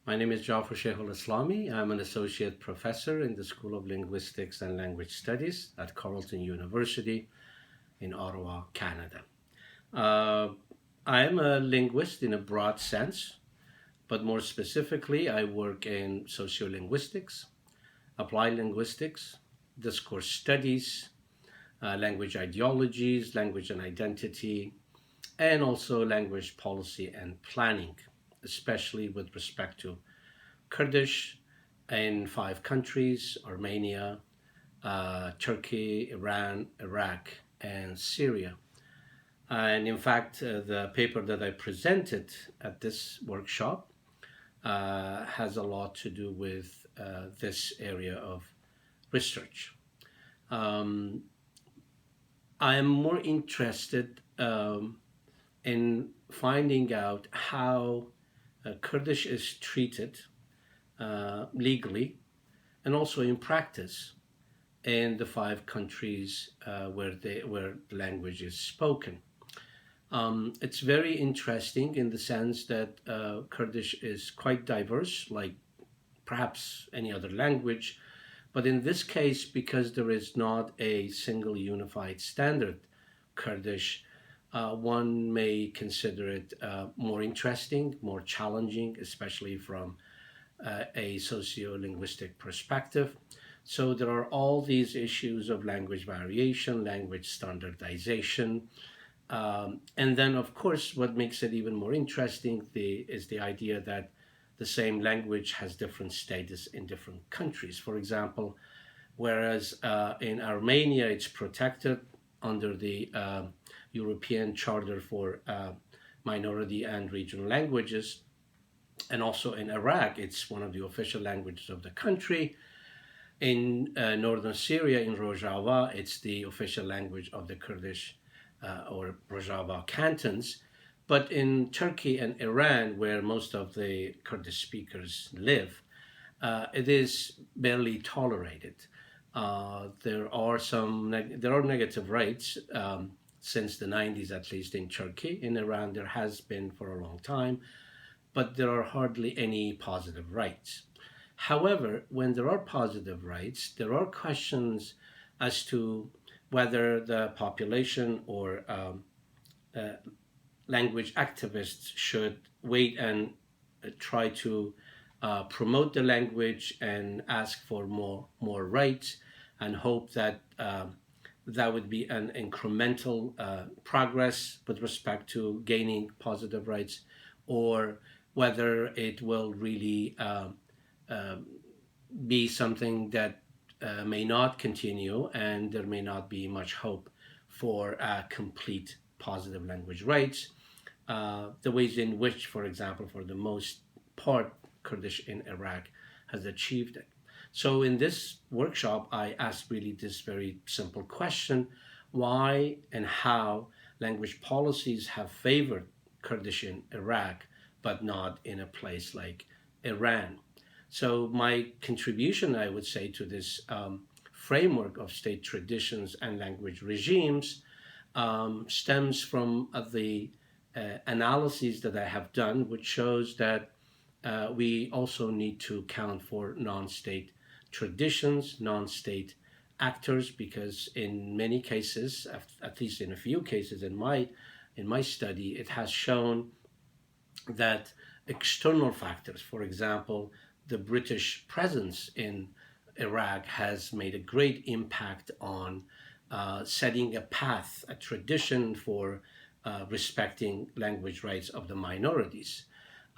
My name is Jaffer Sheyholislami. I'm an associate professor in the School of Linguistics and Language Studies at Carleton University in Ottawa, Canada. I am a linguist in a broad sense, but more specifically, I work in sociolinguistics, applied linguistics, discourse studies, language ideologies, language and identity, and also language policy and planning, especially with respect to Kurdish in 5 countries: Armenia, Turkey, Iran, Iraq, and Syria. And in fact, the paper that I presented at this workshop has a lot to do with this area of research. I am more interested in finding out how Kurdish is treated legally and also in practice in the 5 countries where the language is spoken. It's very interesting in the sense that Kurdish is quite diverse, like perhaps any other language, but in this case, because there is not a single unified standard Kurdish, one may consider it more interesting, more challenging, especially from a socio-linguistic perspective. So there are all these issues of language variation, language standardization, and then, of course, what makes it even more interesting is the idea that the same language has different status in different countries. For example, whereas in Armenia it's protected under the European Charter for Minority and Regional Languages, and also in Iraq it's one of the official languages of the country. In northern Syria, in Rojava, it's the official language of the Kurdish or Rojava cantons. But in Turkey and Iran, where most of the Kurdish speakers live, it is barely tolerated. There are negative rates since the 90s, at least in Turkey. In Iran, there has been for a long time, but there are hardly any positive rights. However, when there are positive rights, there are questions as to whether the population or language activists should wait and try to promote the language and ask for more rights and hope that that would be an incremental progress with respect to gaining positive rights, or whether it will really be something that may not continue and there may not be much hope for complete positive language rights. The ways in which, for example, for the most part, Kurdish in Iraq has achieved it. So in this workshop, I asked really this very simple question: why and how language policies have favored Kurdish in Iraq, but not in a place like Iran? So my contribution, I would say, to this framework of state traditions and language regimes stems from the analyses that I have done, which shows that we also need to count for non-state traditions, non-state actors, because in many cases, at least in a few cases in my study, it has shown that external factors, for example, the British presence in Iraq, has made a great impact on setting a path, a tradition for respecting language rights of the minorities.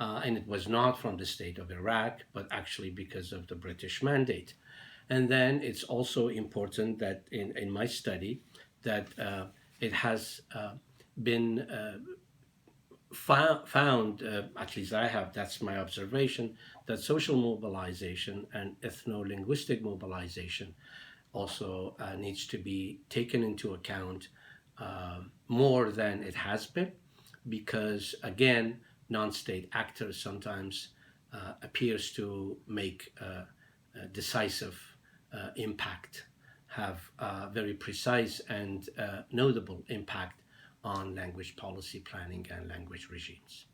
And it was not from the state of Iraq, but actually because of the British mandate. And then it's also important that in my study that it has been found, at least I have, that's my observation, that social mobilization and ethno-linguistic mobilization also needs to be taken into account more than it has been, because again, non-state actors sometimes appears to make a decisive impact, have very precise and notable impact on language policy planning and language regimes.